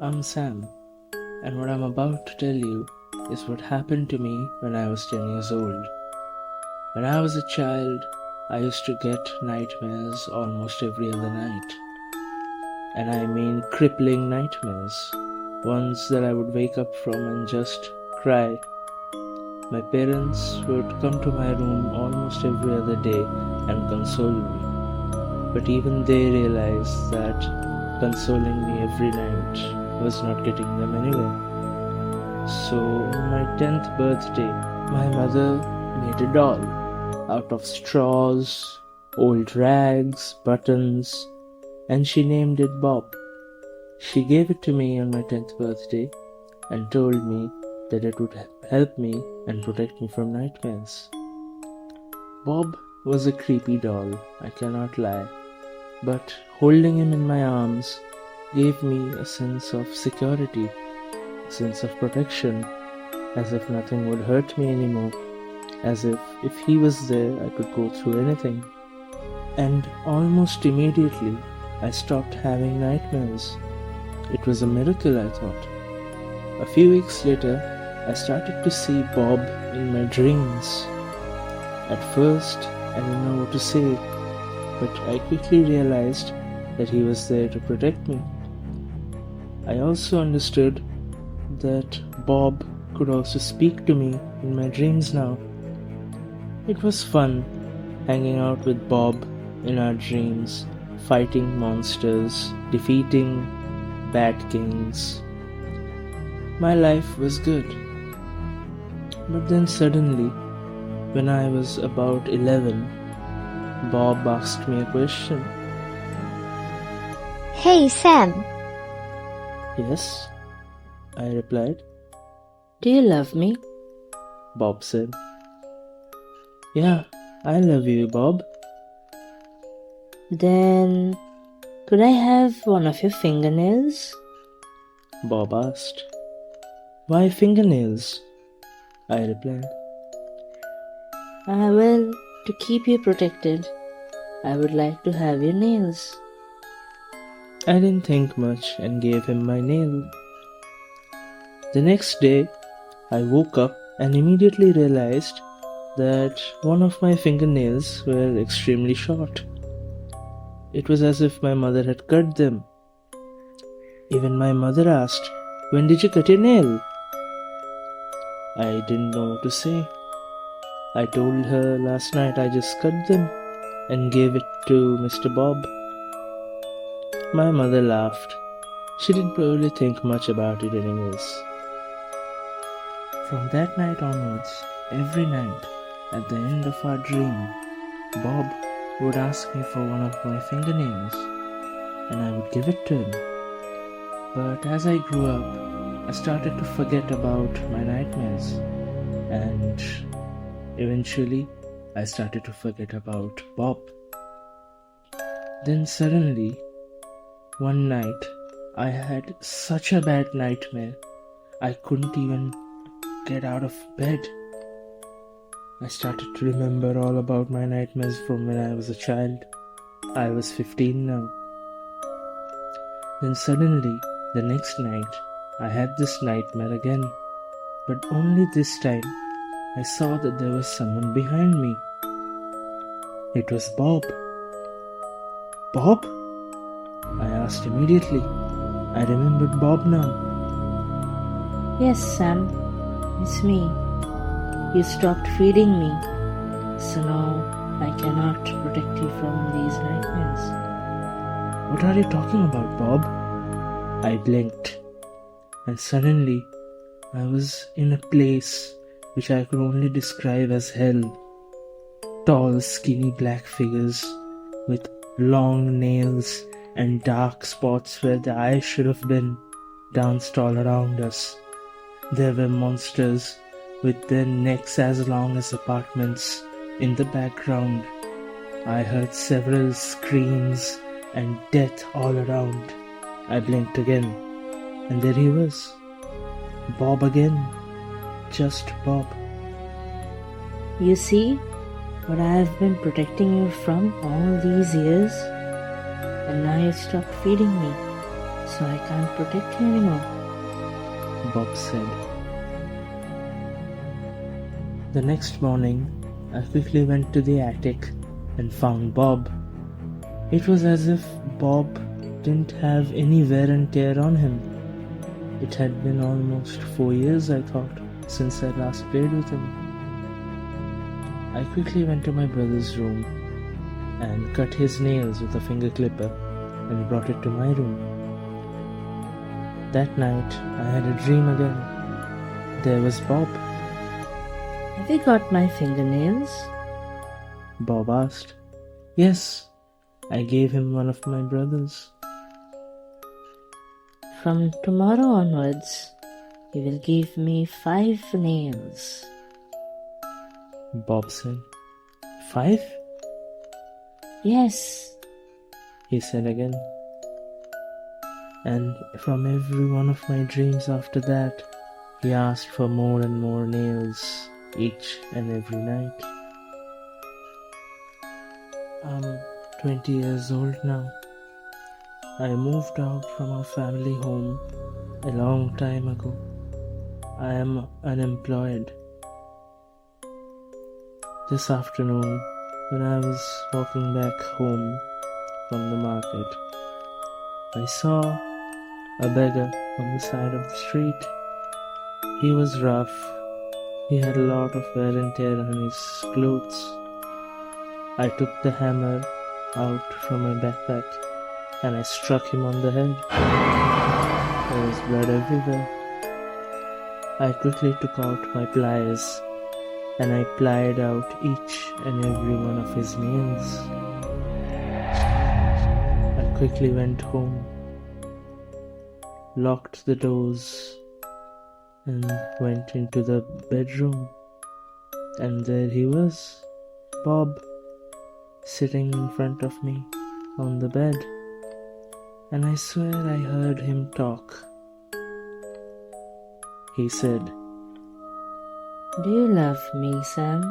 I'm Sam, and what I'm about to tell you is what happened to me when I was 10 years old. When I was a child, I used to get nightmares almost every other night. And I mean crippling nightmares, ones that I would wake up from and just cry. My parents would come to my room almost every other day and console me. But even they realized that consoling me every night was not getting them anywhere. So on my 10th birthday, my mother made a doll out of straws, old rags, buttons, and she named it Bob. She gave it to me on my 10th birthday and told me that it would help me and protect me from nightmares. Bob was a creepy doll, I cannot lie, but holding him in my arms gave me a sense of security, a sense of protection, as if nothing would hurt me anymore, as if he was there I could go through anything. And almost immediately I stopped having nightmares. It was a miracle, I thought. A few weeks later, I started to see Bob in my dreams. At first, I didn't know what to say, but I quickly realized that he was there to protect me. I also understood that Bob could also speak to me in my dreams now. It was fun hanging out with Bob in our dreams, fighting monsters, defeating bad kings. My life was good. But then suddenly, when I was about 11, Bob asked me a question. Hey Sam, Yes, I replied. do you love me? Bob said. Yeah, I love you, Bob. Then, could I have one of your fingernails? Bob asked. Why fingernails? I replied. Well, to keep you protected, I would like to have your nails. I didn't think much and gave him my nail. The next day, I woke up and immediately realized that one of my fingernails were extremely short. It was as if my mother had cut them. Even my mother asked, "When did you cut your nail?" I didn't know what to say. I told her last night I just cut them and gave it to Mr. Bob. My mother laughed. She didn't really think much about it anyways. From that night onwards, every night, at the end of our dream, Bob would ask me for one of my fingernails, and I would give it to him. But as I grew up, I started to forget about my nightmares, and eventually I started to forget about Bob. Then suddenly, one night, I had such a bad nightmare, I couldn't even get out of bed. I started to remember all about my nightmares from when I was a child. I was 15 now. Then suddenly, the next night, I had this nightmare again. But only this time, I saw that there was someone behind me. It was Bob. Bob? I asked immediately. I remembered Bob now. Yes, Sam, it's me. You stopped feeding me, so now I cannot protect you from these nightmares. What are you talking about, Bob? I blinked, and suddenly I was in a place which I could only describe as hell. Tall, skinny black figures with long nails and dark spots where the eyes should have been danced all around us. There were monsters with their necks as long as apartments in the background. I heard several screams and death all around. I blinked again, and there he was. Bob again. Just Bob. You see what I have been protecting you from all these years? And now you stopped feeding me. so I can't protect you anymore. Bob said. The next morning, I quickly went to the attic and found Bob. It was as if Bob didn't have any wear and tear on him. It had been almost 4 years, I thought, since I last played with him. I quickly went to my brother's room and cut his nails with a finger clipper and brought it to my room. That night, I had a dream again. There was Bob. Have you got my fingernails? Bob asked. Yes, I gave him one of my brothers. From tomorrow onwards, you will give me 5 nails. Bob said. 5? Yes. He said again. And from every one of my dreams after that, he asked for more and more nails each and every night. I'm 20 years old now. I moved out from our family home a long time ago. I am unemployed. This afternoon, when I was walking back home from the market, I saw a beggar on the side of the street. He was rough. He had a lot of wear and tear on his clothes. I took the hammer out from my backpack and I struck him on the head. There was blood everywhere. I quickly took out my pliers and I plied out each and every one of his nails. I quickly went home, locked the doors, and went into the bedroom. And there he was, Bob, sitting in front of me on the bed. And I swear I heard him talk. He said, Do you love me, Sam?